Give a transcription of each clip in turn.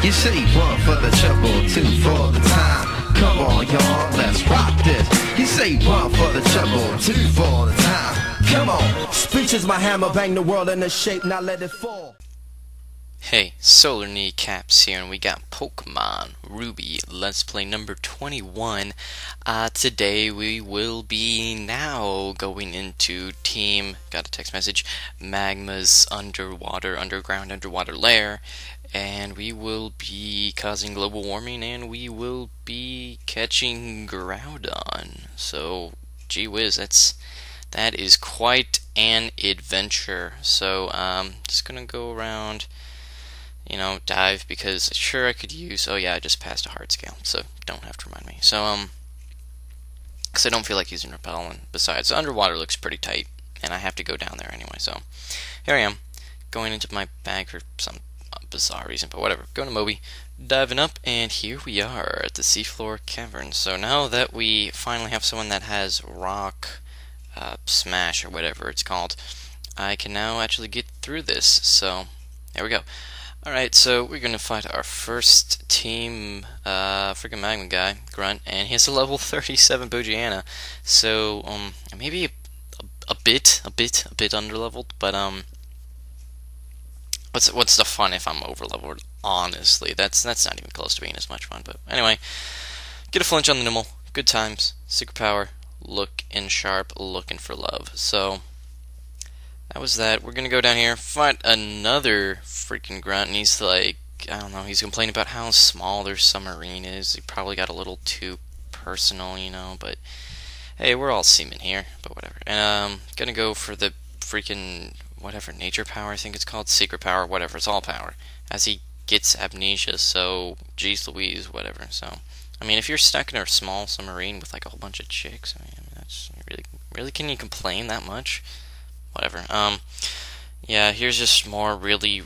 You say one for the trouble, two for the time. Come on, y'all, let's rock this. You say one for the trouble, two for the time. Come on. Speech is my hammer, bang the world into shape, now let it fall. Hey, Solar Kneecaps here, and we got Pokemon Ruby Let's Play number 21. Today we will be now going into Team, got a text message, Magma's underwater lair, and we will be causing global warming, and we will be catching Groudon. So, gee whiz, that is quite an adventure. So, just gonna go around, dive, because sure I could use, oh yeah, I just passed a hard scale, so don't have to remind me. So, because I don't feel like using repel, and besides, underwater looks pretty tight, and I have to go down there anyway, so here I am, going into my bag for some bizarre reason, but whatever, going to Moby, diving up, and here we are at the seafloor cavern. So now that we finally have someone that has rock smash, or whatever it's called, I can now actually get through this, so there we go. Alright, so we're gonna fight our first team, freaking Magma guy, Grunt, and he has a level 37 Bogiana, so, maybe a bit underleveled, but, what's the fun if I'm overleveled, honestly? That's not even close to being as much fun, but anyway, get a flinch on the Nimble, good times, secret power, looking sharp, looking for love, so that was that. We're gonna go down here, fight another freaking Grunt, and he's like, I don't know, he's complaining about how small their submarine is. He probably got a little too personal, but hey, we're all seamen here, but whatever. And gonna go for the freaking, whatever, nature power, I think it's called, secret power, whatever, it's all power, as he gets amnesia, so, geez Louise, whatever, so, I mean, if you're stuck in a small submarine with like a whole bunch of chicks, I mean, that's, really, can you complain that much? Whatever. Yeah, here's just more really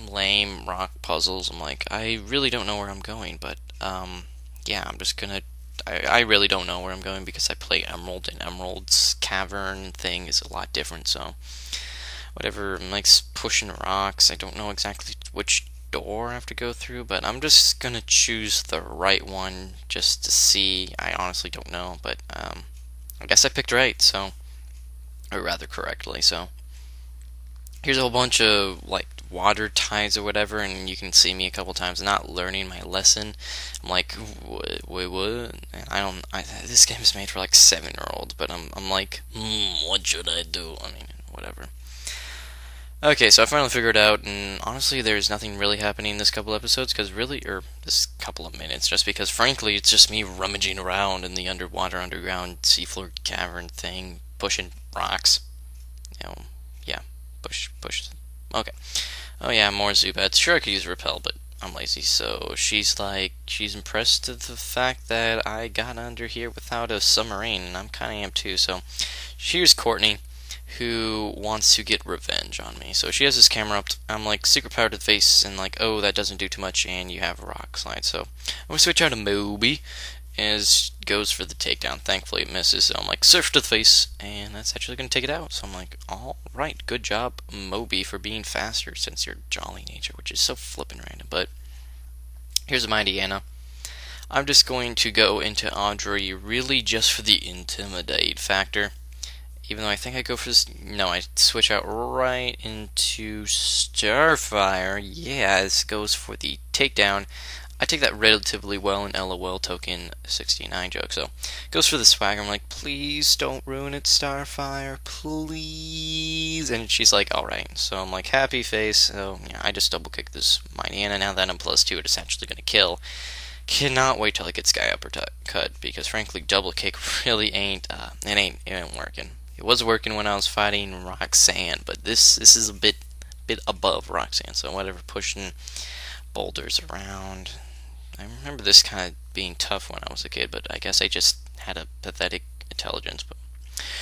lame rock puzzles. I'm like, I really don't know where I'm going, but, yeah, I'm just gonna, I really don't know where I'm going because I play Emerald, and Emerald's cavern thing is a lot different, so, whatever. I'm like pushing rocks. I don't know exactly which door I have to go through, but I'm just gonna choose the right one just to see. I honestly don't know, but, I guess I picked right, so, or rather correctly, so here's a whole bunch of like water tides or whatever, and you can see me a couple times not learning my lesson. I'm like, wait, what? And this game is made for like 7-year-olds, but I'm like, what should I do? I mean, whatever. Okay, so I finally figured it out, and honestly, there's nothing really happening in this couple episodes, or this couple of minutes, just because, frankly, it's just me rummaging around in the underground seafloor cavern thing, pushing rocks. Yeah, push. Okay. Oh yeah, more Zubats. Sure, I could use repel, but I'm lazy, so she's impressed at the fact that I got under here without a submarine, and I'm kinda am too, so here's Courtney, who wants to get revenge on me. So she has this camera up, I'm like, secret power to the face, and like, oh, that doesn't do too much, and you have a rock slide, so I'm gonna switch out to Moby, as goes for the takedown. Thankfully it misses, so I'm like, surf to the face, and that's actually going to take it out. So I'm like, alright, good job, Moby, for being faster since your jolly nature, which is so flippin' random. But here's my Deanna. I'm just going to go into Audrey really just for the intimidate factor. Even though I think I go for this, no, I switch out right into Starfire. Yeah, this goes for the takedown. I take that relatively well in LOL token 69 joke, so goes for the swagger. I'm like, please don't ruin it, Starfire, please. And she's like, alright. So I'm like, happy face. So yeah, I just double kick this Mightyana. Now that I'm +2, it's actually gonna kill. Cannot wait till I get Sky Uppercut, because frankly, double kick really ain't working. It was working when I was fighting Roxanne, but this is a bit above Roxanne. So whatever, pushing boulders around. I remember this kind of being tough when I was a kid, but I guess I just had a pathetic intelligence, but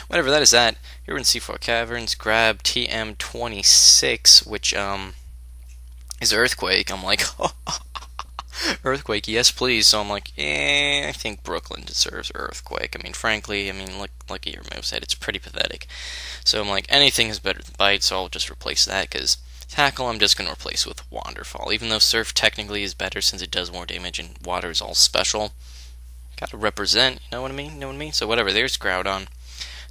whatever, that is that. Here in C4 Caverns, grab TM26, which, is Earthquake. I'm like, Earthquake, yes please. So I'm like, I think Brooklyn deserves Earthquake. I mean, frankly, look at your moveset, it's pretty pathetic. So I'm like, anything is better than Bite, so I'll just replace that, because Tackle, I'm just going to replace with Wanderfall. Even though Surf technically is better since it does more damage and Water is all special. Gotta represent, you know what I mean? You know what I mean? So whatever, there's Groudon.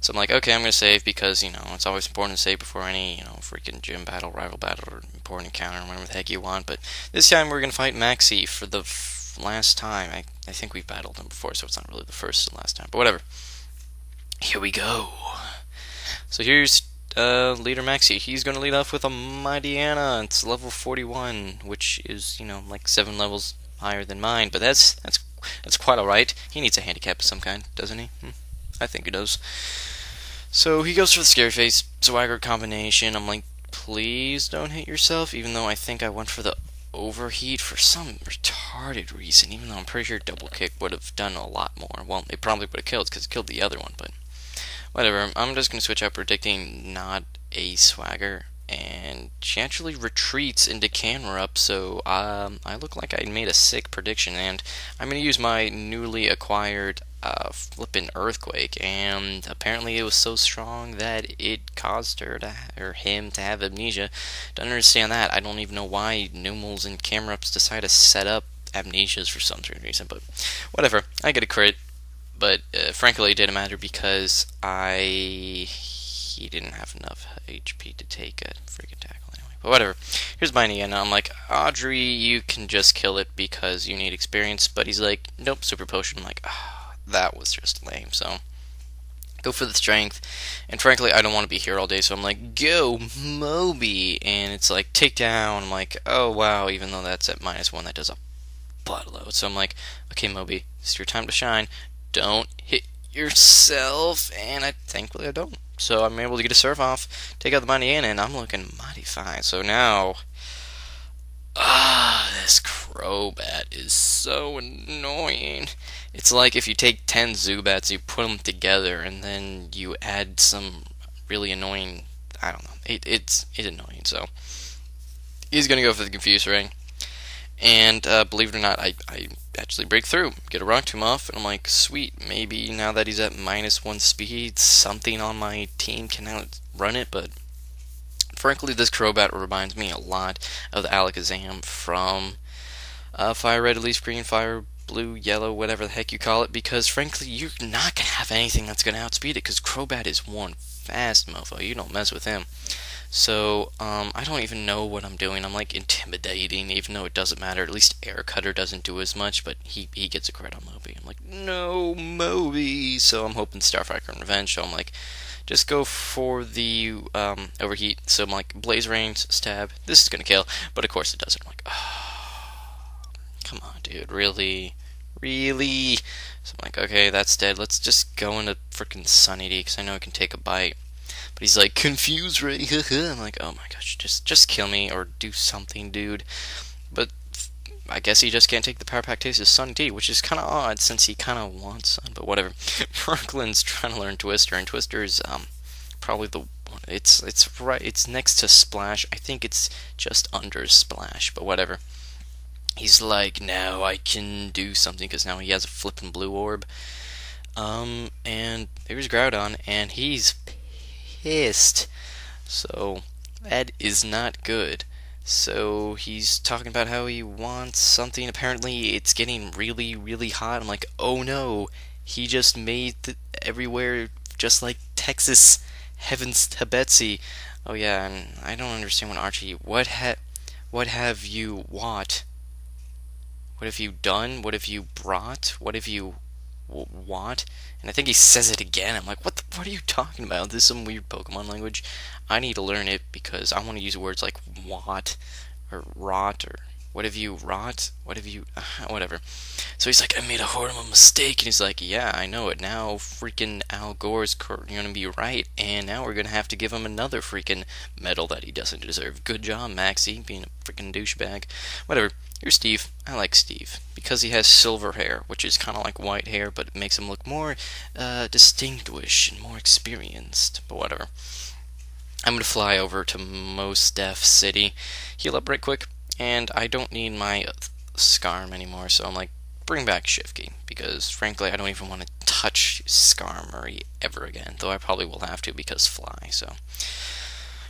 So I'm like, okay, I'm going to save because, it's always important to save before any, freaking gym battle, rival battle, or important encounter, or whatever the heck you want. But this time we're going to fight Maxie for the last time. I think we've battled him before, so it's not really the first and last time. But whatever. Here we go. So here's leader Maxie. He's going to lead off with a Mightyena. It's level 41, which is, like 7 levels higher than mine. But that's quite alright. He needs a handicap of some kind, doesn't he? I think he does. So he goes for the Scary Face, Swagger combination. I'm like, please don't hit yourself, even though I think I went for the Overheat for some retarded reason, even though I'm pretty sure Double Kick would have done a lot more. Well, it probably would have killed because it killed the other one, but whatever. I'm just going to switch out predicting not a Swagger, and she actually retreats into camera up, so I look like I made a sick prediction, and I'm going to use my newly acquired flippin' Earthquake, and apparently it was so strong that it caused him to have amnesia. Don't understand that. I don't even know why Numels and camera-ups decide to set up amnesias for some reason, but whatever. I get a crit, but frankly it didn't matter because he didn't have enough HP to take a freaking tackle anyway. But whatever. Here's my Niana. I'm like, Audrey, you can just kill it because you need experience. But he's like, nope, Super Potion. I'm like, that was just lame. So go for the strength. And frankly, I don't want to be here all day. So I'm like, go, Moby. And it's like, take down. I'm like, oh, wow. Even though that's at -1, that does a buttload. So I'm like, okay, Moby, it's your time to shine. Don't hit yourself. And thankfully I don't. So I'm able to get a Surf off, take out the Mightyena, and I'm looking mighty fine. So now, this Crobat is so annoying. It's like if you take 10 Zubats, you put them together, and then you add some really annoying, I don't know, it's annoying. So he's going to go for the Confuse Ring. And believe it or not, I actually break through, get a Rock Tomb off, and I'm like, sweet, maybe now that he's at -1 speed, something on my team can outrun it, but frankly, this Crobat reminds me a lot of the Alakazam from Fire Red, Leaf Green, Fire Blue, Yellow, whatever the heck you call it, because frankly, you're not going to have anything that's going to outspeed it, because Crobat is one fast mofo, you don't mess with him. So, I don't even know what I'm doing. I'm like intimidating, even though it doesn't matter. At least Air Cutter doesn't do as much, but he gets a crit on Moby. I'm like, no, Moby. So I'm hoping Starfire can revenge. So I'm like, just go for the Overheat. So I'm like, Blaze Rains, Stab. This is gonna kill, but of course it doesn't. I'm like, come on, dude, really? Really? So I'm like, okay, that's dead. Let's just go into freaking Sunny D, because I know it can take a bite. But he's like, Confuse Ray, I'm like, oh my gosh, just kill me or do something, dude. But I guess he just can't take the Power Pack Taste of Sunny D, which is kind of odd since he kind of wants Sun, but whatever. Brooklyn's trying to learn Twister, and Twister's probably the one. It's next to Splash. I think it's just under Splash, but whatever. He's like, now I can do something because now he has a flippin' blue orb. And there's Groudon, and he's pissed. So that is not good. So he's talking about how he wants something. Apparently it's getting really, really hot. I'm like, oh no, he just made everywhere just like Texas. Heavens to Betsy. Oh yeah, and I don't understand what Archie. What have you what? What have you done? What have you brought? What have you what? And I think he says it again. I'm like, what are you talking about? This is some weird Pokemon language. I need to learn it because I want to use words like what or rot or what have you rot? What have you whatever. So he's like, I made a horrible mistake, and he's like, yeah, I know it. Now freaking Al Gore's gonna be right, and now we're gonna have to give him another freaking medal that he doesn't deserve. Good job, Maxie, being a freaking douchebag. Whatever. Here's Steve. I like Steve because he has silver hair, which is kind of like white hair, but it makes him look more distinguished and more experienced. But whatever. I'm gonna fly over to Mos Def City, heal up right quick, and I don't need my Skarm anymore. So I'm like, bring back Shifty because frankly I don't even want to touch Skarmory ever again. Though I probably will have to because fly. So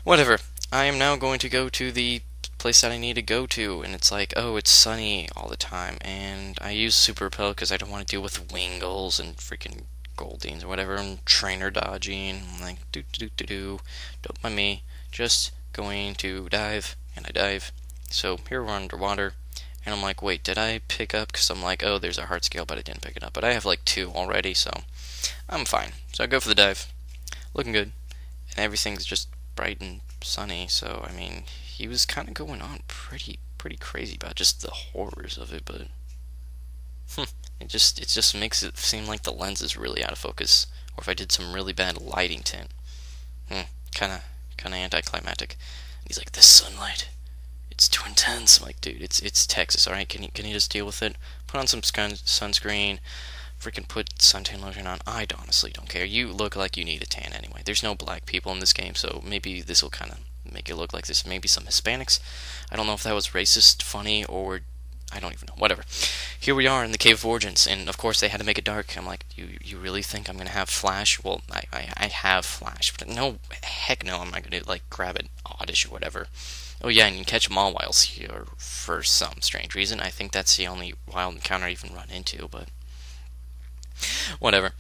whatever. I am now going to go to the place that I need to go to, and it's like, oh, it's sunny all the time, and I use super repel because I don't want to deal with Wingles and freaking Goldings or whatever, and trainer dodging. I'm like, don't mind me, just going to dive, and I dive. So here we're underwater, and I'm like, wait, did I pick up? Because I'm like, oh, there's a heart scale, but I didn't pick it up. But I have like 2 already, so I'm fine. So I go for the dive, looking good, and everything's just bright and sunny. So I mean, he was kind of going on pretty crazy about just the horrors of it, but it just makes it seem like the lens is really out of focus, or if I did some really bad lighting tint. Kind of anticlimactic. And he's like, the sunlight, it's too intense. I'm like, dude, it's Texas, all right? Can you just deal with it? Put on some sunscreen. Freaking put suntan lotion on. I honestly don't care. You look like you need a tan anyway. There's no black people in this game, so maybe this will kind of make it look like there's maybe some Hispanics. I don't know if that was racist, funny, or I don't even know. Whatever. Here we are in the Cave of Origins, and of course they had to make it dark. I'm like, you really think I'm gonna have flash? Well, I have flash, but no, heck no, I'm not gonna like grab it oddish or whatever. Oh yeah, and you can catch Mawwiles here for some strange reason. I think that's the only wild encounter I even run into, but whatever.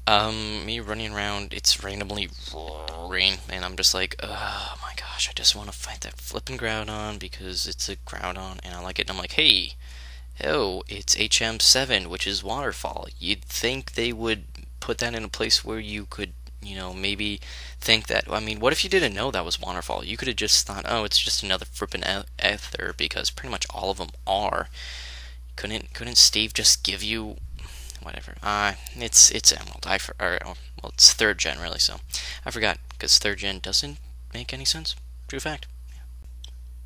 Me running around, it's randomly roaring, and I'm just like, oh my gosh, I just want to fight that flippin' Groudon because it's a Groudon, and I like it, and I'm like, hey, oh, it's HM7, which is Waterfall. You'd think they would put that in a place where you could, maybe think that, I mean, what if you didn't know that was Waterfall? You could have just thought, oh, it's just another flippin' Ether, because pretty much all of them are. Couldn't Steve just give you whatever? It's Emerald. Well, it's 3rd gen really, so I forgot because 3rd gen doesn't make any sense. True fact.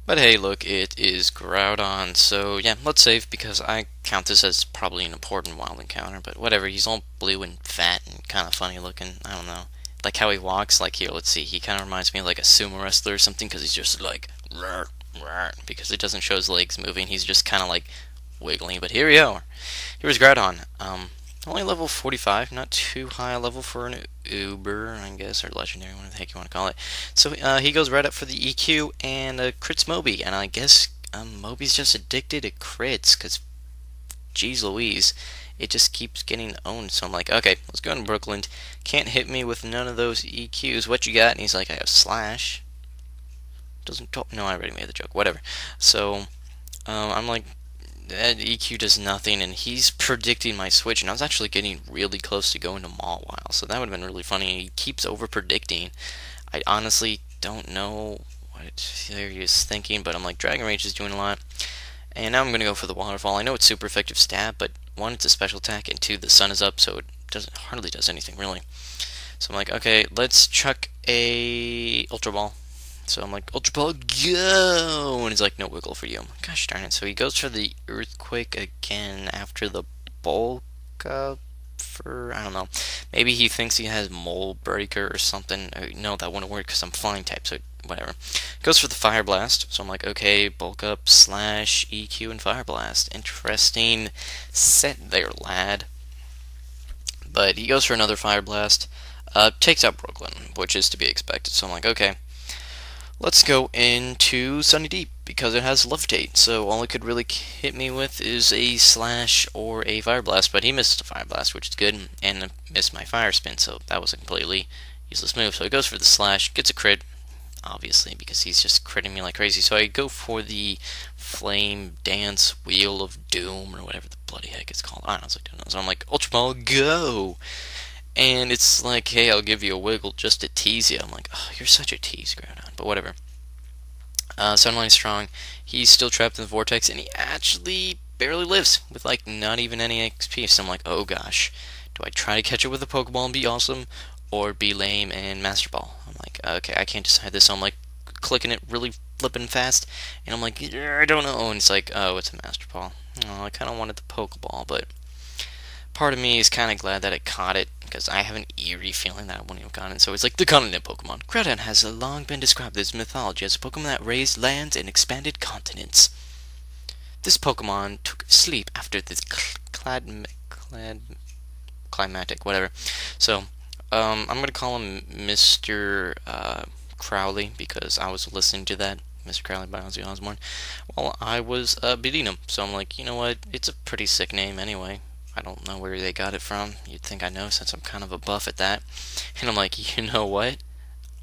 But hey, look, it is Groudon, so yeah, let's save because I count this as probably an important wild encounter. But whatever, he's all blue and fat and kind of funny looking. I don't know, like how he walks. Like here, let's see, he kind of reminds me of like a sumo wrestler or something because he's just like because it doesn't show his legs moving. He's just kind of like wiggling. But here we are. Here's Groudon. Only level 45, not too high a level for an Uber, I guess, or Legendary, whatever the heck you want to call it. So he goes right up for the EQ and crits Moby, and I guess Moby's just addicted to crits, because, geez Louise, it just keeps getting owned. So I'm like, okay, let's go to Brooklyn. Can't hit me with none of those EQs. What you got? And he's like, I have Slash. Doesn't talk. No, I already made the joke. Whatever. So I'm like, that EQ does nothing, and he's predicting my switch, and I was actually getting really close to going to Mawile, so that would have been really funny. He keeps over-predicting. I honestly don't know what he is thinking, but I'm like, Dragon Rage is doing a lot, and now I'm going to go for the Waterfall. I know it's super effective stat, but 1, it's a special attack, and 2, the sun is up, so it hardly does anything, really. So I'm like, okay, let's chuck a Ultra Ball. So I'm like, Ultra Ball, go! And he's like, no wiggle for you. I'm like, gosh darn it. So he goes for the Earthquake again after the bulk up for, I don't know. Maybe he thinks he has Mole Breaker or something. No, that wouldn't work because I'm Flying type, so whatever. Goes for the Fire Blast. So I'm like, okay, bulk up, slash, EQ, and Fire Blast. Interesting set there, lad. But he goes for another Fire Blast. Takes out Brooklyn, which is to be expected. So I'm like, okay. Let's go into Sunny Deep, because it has Levitate, so all it could really hit me with is a Slash or a Fire Blast, but he missed a Fire Blast, which is good, and missed my Fire Spin, so that was a completely useless move. So he goes for the Slash, gets a crit, obviously, because he's just critting me like crazy. So I go for the Flame Dance Wheel of Doom, or whatever the bloody heck it's called. I honestly don't know. So I'm like, Ultra Ball, go! And it's like, hey, I'll give you a wiggle just to tease you. I'm like, oh, you're such a tease, Groudon. But whatever. Sunlight is strong. He's still trapped in the vortex, and he actually barely lives with, like, not even any XP. So I'm like, oh gosh. Do I try to catch it with a Pokeball and be awesome, or be lame and Master Ball? I'm like, okay, I can't decide this. So I'm like, clicking it really flipping fast, and I'm like, I don't know. And it's like, oh, it's a Master Ball. Oh, I kind of wanted the Pokeball, but part of me is kind of glad that I caught it, because I have an eerie feeling that I wouldn't have gotten it. So it's like the continent Pokemon. Groudon has long been described in mythology as a Pokemon that raised lands and expanded continents. This Pokemon took sleep after this climatic, whatever. So, I'm going to call him Mr. Crowley, because I was listening to that, Mr. Crowley by Ozzy Osbourne, while I was beating him. So I'm like, you know what, it's a pretty sick name anyway. I don't know where they got it from. You'd think I know since I'm kind of a buff at that. And I'm like, you know what?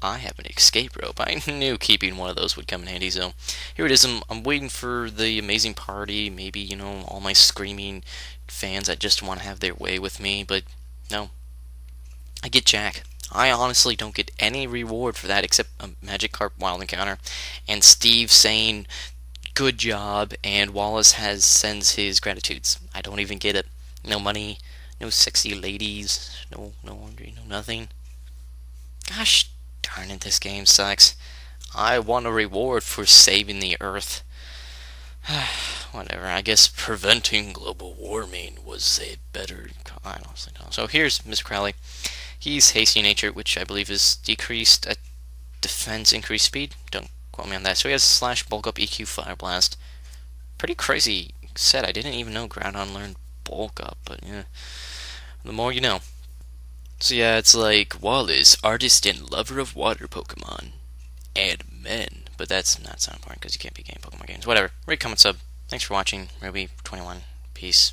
I have an escape rope. I knew keeping one of those would come in handy, so here it is. I'm waiting for the amazing party, maybe, you know, all my screaming fans that just want to have their way with me, but no. I get Jack. I honestly don't get any reward for that except a Magikarp Wild Encounter, and Steve saying, good job, and Wallace sends his gratitudes. I don't even get it. No money, no sexy ladies, no laundry, no nothing. Gosh darn it, this game sucks. I want a reward for saving the Earth. Whatever, I guess preventing global warming was a better... I honestly don't. So here's Mr. Crowley. He's hasty in nature, which I believe is decreased at defense, increased speed. Don't quote me on that. So he has slash bulk up EQ fire blast. Pretty crazy set. I didn't even know Groudon learned bulk up, but yeah. The more you know. So yeah, it's like Wallace, artist and lover of water Pokemon. And men. But that's not so important because you can't be game Pokemon games. Whatever. Rate, comment, sub. Thanks for watching. Ruby21. Peace.